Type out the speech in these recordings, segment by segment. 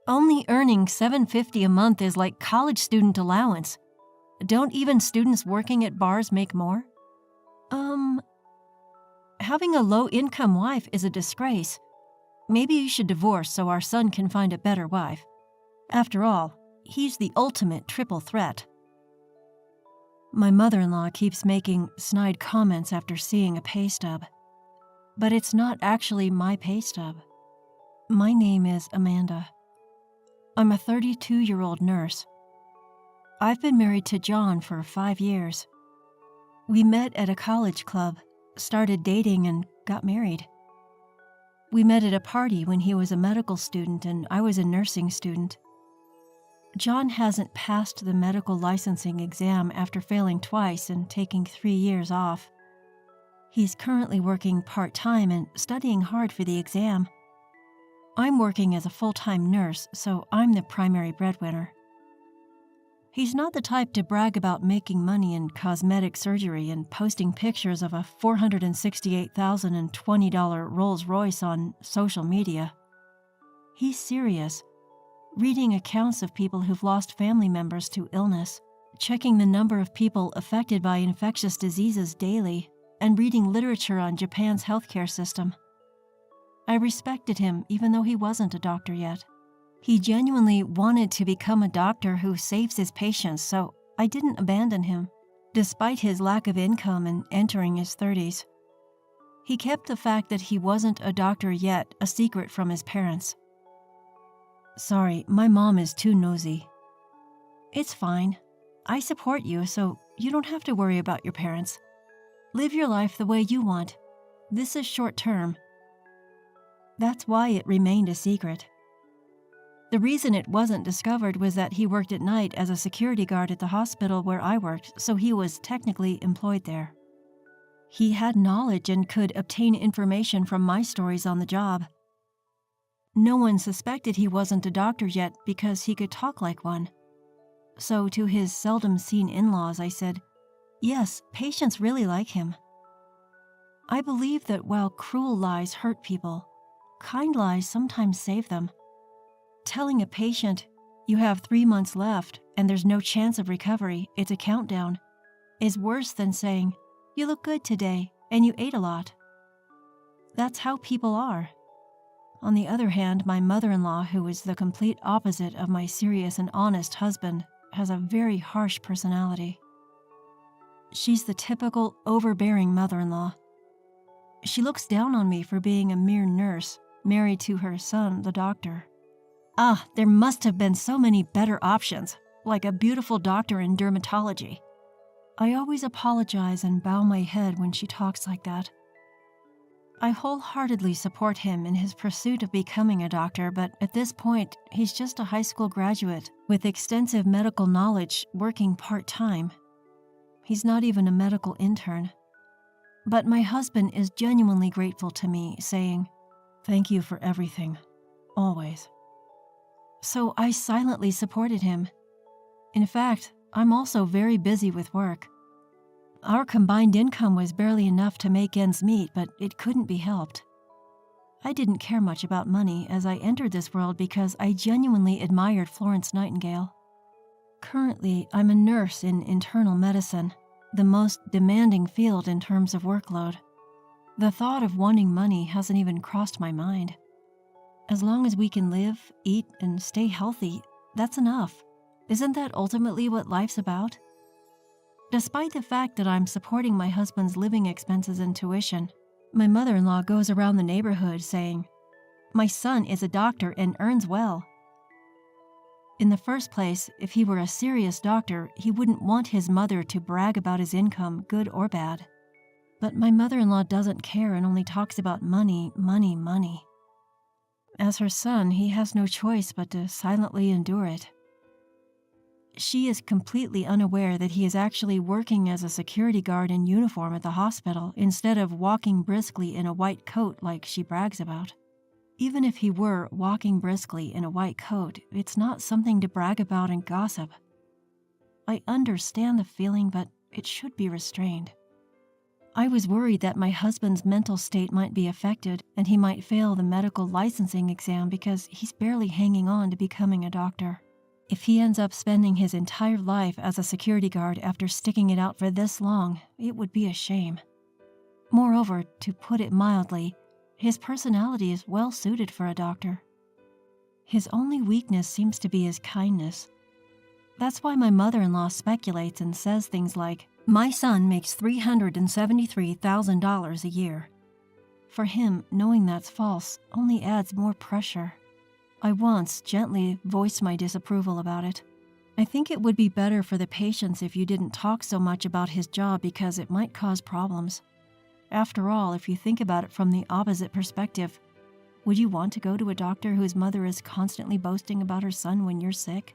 Only earning $750 a month is like college student allowance. Don't even students working at bars make more? Having a low-income wife is a disgrace. Maybe you should divorce so our son can find a better wife. After all, he's the ultimate triple threat. My mother-in-law keeps making snide comments after seeing a pay stub. But it's not actually my pay stub. My name is Amanda. I'm a 32-year-old nurse. I've been married to John for 5 years. We met at a college club, started dating, and got married. We met at a party when he was a medical student and I was a nursing student. John hasn't passed the medical licensing exam after failing twice and taking 3 years off. He's currently working part-time and studying hard for the exam. I'm working as a full-time nurse, so I'm the primary breadwinner. He's not the type to brag about making money in cosmetic surgery and posting pictures of a $468,020 Rolls-Royce on social media. He's serious, reading accounts of people who've lost family members to illness, checking the number of people affected by infectious diseases daily, and reading literature on Japan's healthcare system. I respected him even though he wasn't a doctor yet. He genuinely wanted to become a doctor who saves his patients, so I didn't abandon him, despite his lack of income and entering his 30s. He kept the fact that he wasn't a doctor yet a secret from his parents. Sorry, my mom is too nosy. It's fine. I support you, so you don't have to worry about your parents. Live your life the way you want. This is short term. That's why it remained a secret. The reason it wasn't discovered was that he worked at night as a security guard at the hospital where I worked, so he was technically employed there. He had knowledge and could obtain information from my stories on the job. No one suspected he wasn't a doctor yet because he could talk like one. So to his seldom-seen in-laws, I said, yes, patients really like him. I believe that while cruel lies hurt people, kind lies sometimes save them. Telling a patient, you have 3 months left and there's no chance of recovery, it's a countdown, is worse than saying, you look good today and you ate a lot. That's how people are. On the other hand, my mother-in-law, who is the complete opposite of my serious and honest husband, has a very harsh personality. She's the typical overbearing mother-in-law. She looks down on me for being a mere nurse, married to her son, the doctor. There must have been so many better options, like a beautiful doctor in dermatology. I always apologize and bow my head when she talks like that. I wholeheartedly support him in his pursuit of becoming a doctor, but at this point, he's just a high school graduate with extensive medical knowledge working part-time. He's not even a medical intern. But my husband is genuinely grateful to me, saying, thank you for everything, always. So I silently supported him. In fact, I'm also very busy with work. Our combined income was barely enough to make ends meet, but it couldn't be helped. I didn't care much about money as I entered this world because I genuinely admired Florence Nightingale. Currently, I'm a nurse in internal medicine, the most demanding field in terms of workload. The thought of wanting money hasn't even crossed my mind. As long as we can live, eat, and stay healthy, that's enough. Isn't that ultimately what life's about? Despite the fact that I'm supporting my husband's living expenses and tuition, my mother-in-law goes around the neighborhood saying, my son is a doctor and earns well. In the first place, if he were a serious doctor, he wouldn't want his mother to brag about his income, good or bad. But my mother-in-law doesn't care and only talks about money, money, money. As her son, he has no choice but to silently endure it. She is completely unaware that he is actually working as a security guard in uniform at the hospital instead of walking briskly in a white coat like she brags about. Even if he were walking briskly in a white coat, it's not something to brag about and gossip. I understand the feeling, but it should be restrained. I was worried that my husband's mental state might be affected and he might fail the medical licensing exam because he's barely hanging on to becoming a doctor. If he ends up spending his entire life as a security guard after sticking it out for this long, it would be a shame. Moreover, to put it mildly, his personality is well suited for a doctor. His only weakness seems to be his kindness. That's why my mother-in-law speculates and says things like, "My son makes $373,000 a year." For him, knowing that's false only adds more pressure. I once gently voiced my disapproval about it. I think it would be better for the patients if you didn't talk so much about his job because it might cause problems. After all, if you think about it from the opposite perspective, would you want to go to a doctor whose mother is constantly boasting about her son when you're sick?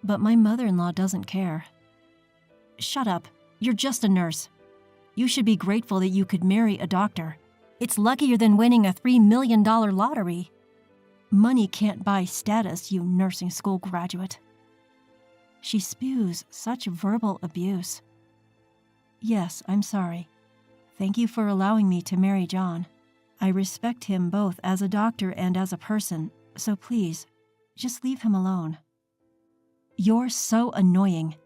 But my mother-in-law doesn't care. "Shut up. You're just a nurse. You should be grateful that you could marry a doctor. It's luckier than winning a $3 million lottery. Money can't buy status, you nursing school graduate." She spews such verbal abuse. Yes, I'm sorry. Thank you for allowing me to marry John. I respect him both as a doctor and as a person, so please, just leave him alone. You're so annoying.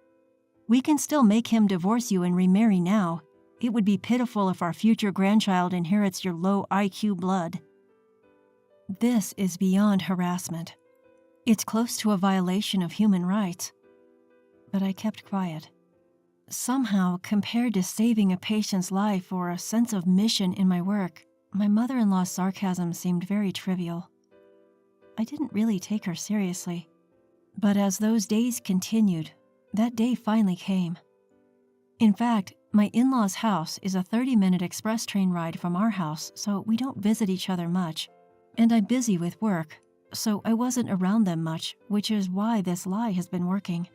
We can still make him divorce you and remarry now. It would be pitiful if our future grandchild inherits your low IQ blood. This is beyond harassment. It's close to a violation of human rights. But I kept quiet. Somehow, compared to saving a patient's life or a sense of mission in my work, my mother-in-law's sarcasm seemed very trivial. I didn't really take her seriously. But as those days continued, that day finally came. In fact, my in-laws' house is a 30-minute express train ride from our house, so we don't visit each other much. And I'm busy with work, so I wasn't around them much, which is why this lie has been working.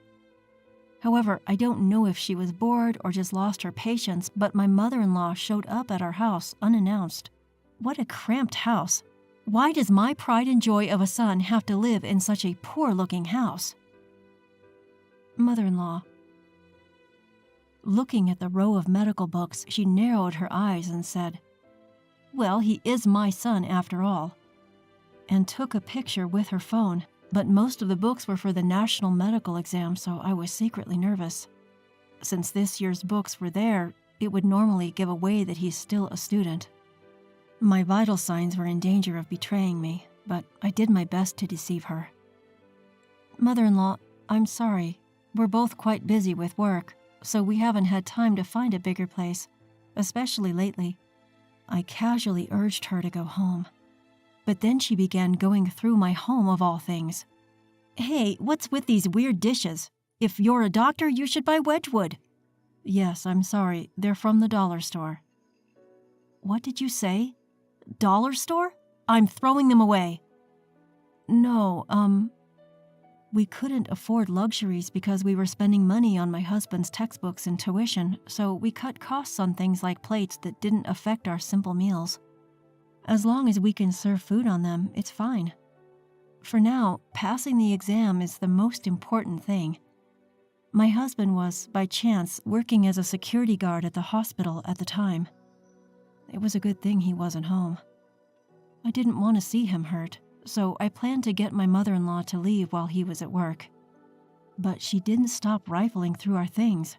However, I don't know if she was bored or just lost her patience, but my mother-in-law showed up at our house unannounced. What a cramped house. Why does my pride and joy of a son have to live in such a poor-looking house? Mother-in-law. Looking at the row of medical books, she narrowed her eyes and said, "Well, he is my son after all," and took a picture with her phone, but most of the books were for the national medical exam, so I was secretly nervous. Since this year's books were there, it would normally give away that he's still a student. My vital signs were in danger of betraying me, but I did my best to deceive her. "Mother-in-law, I'm sorry. We're both quite busy with work, so we haven't had time to find a bigger place, especially lately." I casually urged her to go home. But then she began going through my home of all things. "Hey, what's with these weird dishes? If you're a doctor, you should buy Wedgwood." "Yes, I'm sorry. They're from the dollar store." "What did you say? Dollar store? I'm throwing them away." "No, we couldn't afford luxuries because we were spending money on my husband's textbooks and tuition, so we cut costs on things like plates that didn't affect our simple meals. As long as we can serve food on them, it's fine. For now, passing the exam is the most important thing. My husband was, by chance, working as a security guard at the hospital at the time. It was a good thing he wasn't home. I didn't want to see him hurt, so I planned to get my mother-in-law to leave while he was at work. But she didn't stop rifling through our things.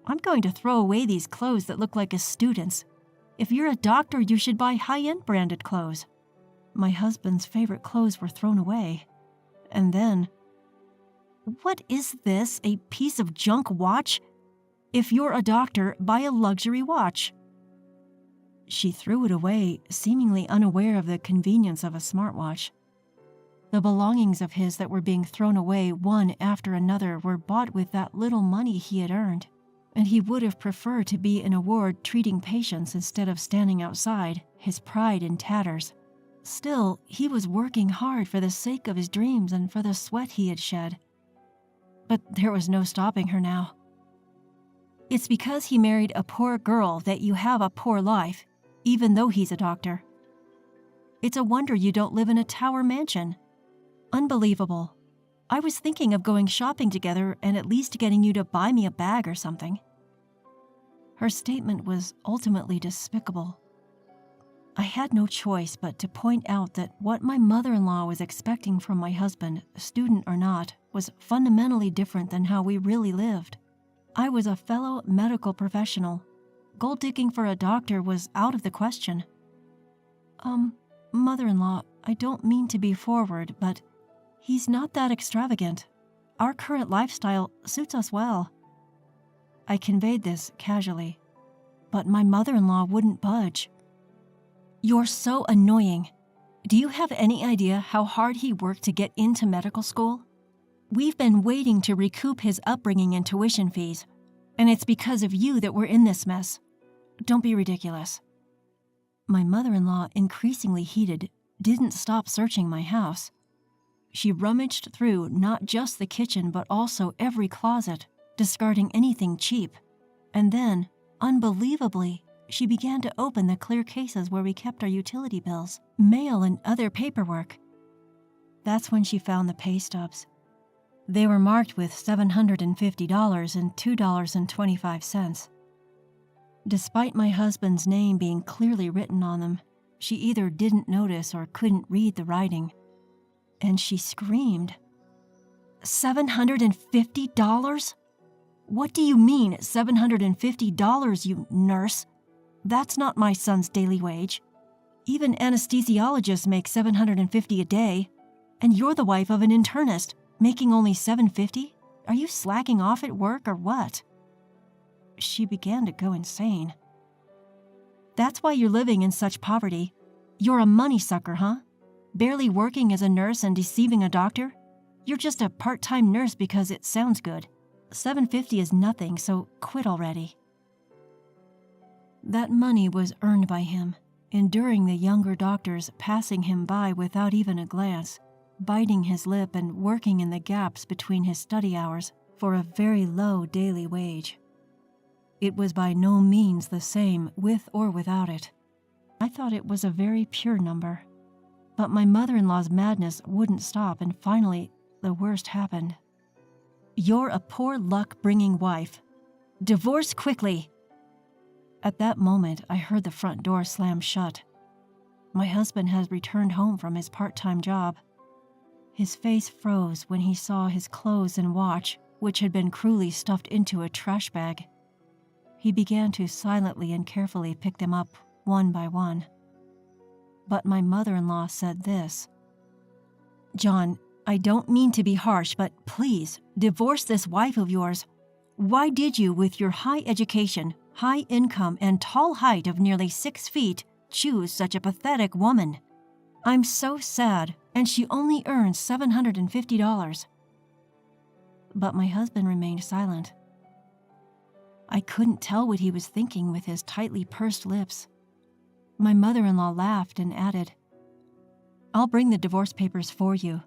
"I'm going to throw away these clothes that look like a student's. If you're a doctor, you should buy high-end branded clothes." My husband's favorite clothes were thrown away. And then, "What is this, a piece of junk watch? If you're a doctor, buy a luxury watch." She threw it away, seemingly unaware of the convenience of a smartwatch. The belongings of his that were being thrown away one after another were bought with that little money he had earned, and he would have preferred to be in a ward treating patients instead of standing outside, his pride in tatters. Still, he was working hard for the sake of his dreams and for the sweat he had shed. But there was no stopping her now. "It's because he married a poor girl that you have a poor life, even though he's a doctor. It's a wonder you don't live in a tower mansion. Unbelievable. I was thinking of going shopping together and at least getting you to buy me a bag or something." Her statement was ultimately despicable. I had no choice but to point out that what my mother-in-law was expecting from my husband, student or not, was fundamentally different than how we really lived. I was a fellow medical professional. Gold digging for a doctor was out of the question. Mother-in-law, I don't mean to be forward, but he's not that extravagant. Our current lifestyle suits us well. I conveyed this casually, but my mother-in-law wouldn't budge. You're so annoying. Do you have any idea how hard he worked to get into medical school? We've been waiting to recoup his upbringing and tuition fees, and it's because of you that we're in this mess. Don't be ridiculous. My mother-in-law, increasingly heated, didn't stop searching my house. She rummaged through not just the kitchen but also every closet, discarding anything cheap. And then, unbelievably, she began to open the clear cases where we kept our utility bills, mail, and other paperwork. That's when she found the pay stubs. They were marked with $750 and $2.25. Despite my husband's name being clearly written on them, she either didn't notice or couldn't read the writing. And she screamed, $750? What do you mean, $750, you nurse? That's not my son's daily wage. Even anesthesiologists make $750 a day, and you're the wife of an internist, making only $750? Are you slacking off at work or what? She began to go insane. That's why you're living in such poverty. You're a money sucker, huh? Barely working as a nurse and deceiving a doctor? You're just a part-time nurse because it sounds good. $750 is nothing, so quit already. That money was earned by him, enduring the younger doctors passing him by without even a glance, biting his lip and working in the gaps between his study hours for a very low daily wage. It was by no means the same with or without it. I thought it was a very pure number. But my mother-in-law's madness wouldn't stop, and finally, the worst happened. You're a poor luck-bringing wife. Divorce quickly! At that moment, I heard the front door slam shut. My husband had returned home from his part-time job. His face froze when he saw his clothes and watch, which had been cruelly stuffed into a trash bag. He began to silently and carefully pick them up one by one. But my mother-in-law said this. John, I don't mean to be harsh, but please, divorce this wife of yours. Why did you, with your high education, high income, and tall height of nearly 6 feet, choose such a pathetic woman? I'm so sad, and she only earns $750. But my husband remained silent. I couldn't tell what he was thinking with his tightly pursed lips. My mother-in-law laughed and added, I'll bring the divorce papers for you.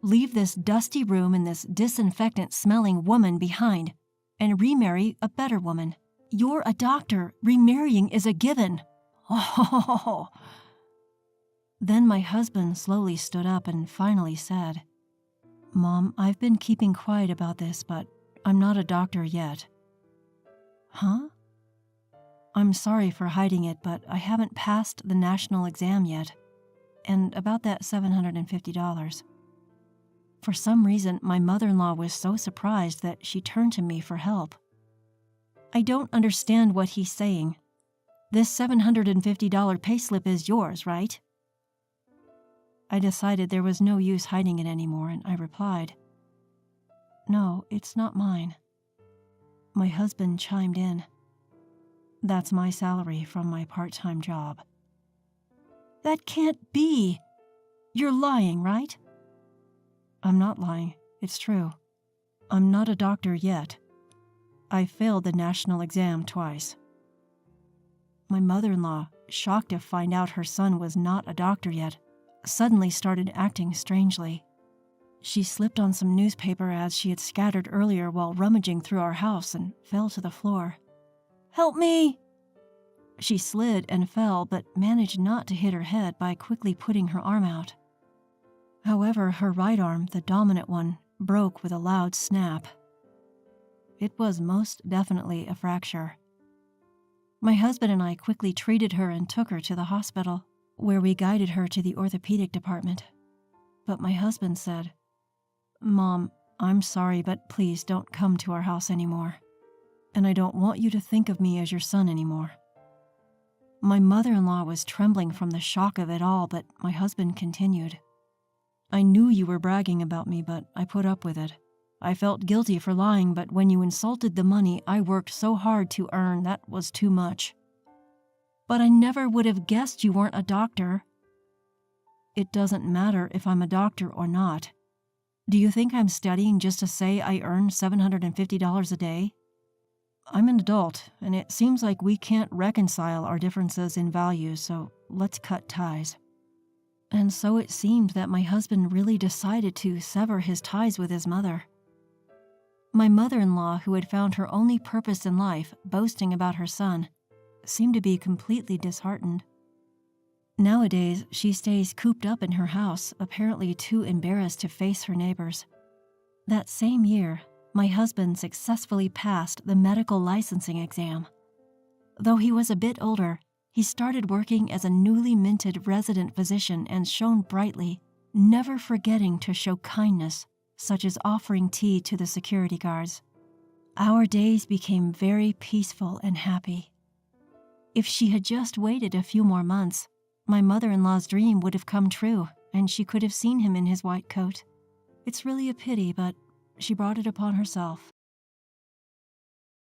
Leave this dusty room and this disinfectant-smelling woman behind and remarry a better woman. You're a doctor. Remarrying is a given. Oh. Then my husband slowly stood up and finally said, Mom, I've been keeping quiet about this, but I'm not a doctor yet. Huh? I'm sorry for hiding it, but I haven't passed the national exam yet. And about that $750. For some reason, my mother-in-law was so surprised that she turned to me for help. I don't understand what he's saying. This $750 payslip is yours, right? I decided there was no use hiding it anymore, and I replied, No, it's not mine. My husband chimed in. That's my salary from my part-time job. That can't be. You're lying, right? I'm not lying. It's true. I'm not a doctor yet. I failed the national exam twice. My mother-in-law, shocked to find out her son was not a doctor yet, suddenly started acting strangely. She slipped on some newspaper ads she had scattered earlier while rummaging through our house and fell to the floor. Help me! She slid and fell, but managed not to hit her head by quickly putting her arm out. However, her right arm, the dominant one, broke with a loud snap. It was most definitely a fracture. My husband and I quickly treated her and took her to the hospital, where we guided her to the orthopedic department. But my husband said, "Mom, I'm sorry, but please don't come to our house anymore. And I don't want you to think of me as your son anymore." My mother-in-law was trembling from the shock of it all, but my husband continued. "I knew you were bragging about me, but I put up with it. I felt guilty for lying, but when you insulted the money I worked so hard to earn, that was too much. But I never would have guessed you weren't a doctor." "It doesn't matter if I'm a doctor or not. Do you think I'm studying just to say I earn $750 a day? I'm an adult, and it seems like we can't reconcile our differences in values, so let's cut ties." And so it seemed that my husband really decided to sever his ties with his mother. My mother-in-law, who had found her only purpose in life, boasting about her son, seemed to be completely disheartened. Nowadays, she stays cooped up in her house, apparently too embarrassed to face her neighbors. That same year, my husband successfully passed the medical licensing exam. Though he was a bit older, he started working as a newly minted resident physician and shone brightly, never forgetting to show kindness, such as offering tea to the security guards. Our days became very peaceful and happy. If she had just waited a few more months, my mother-in-law's dream would have come true, and she could have seen him in his white coat. It's really a pity, but she brought it upon herself.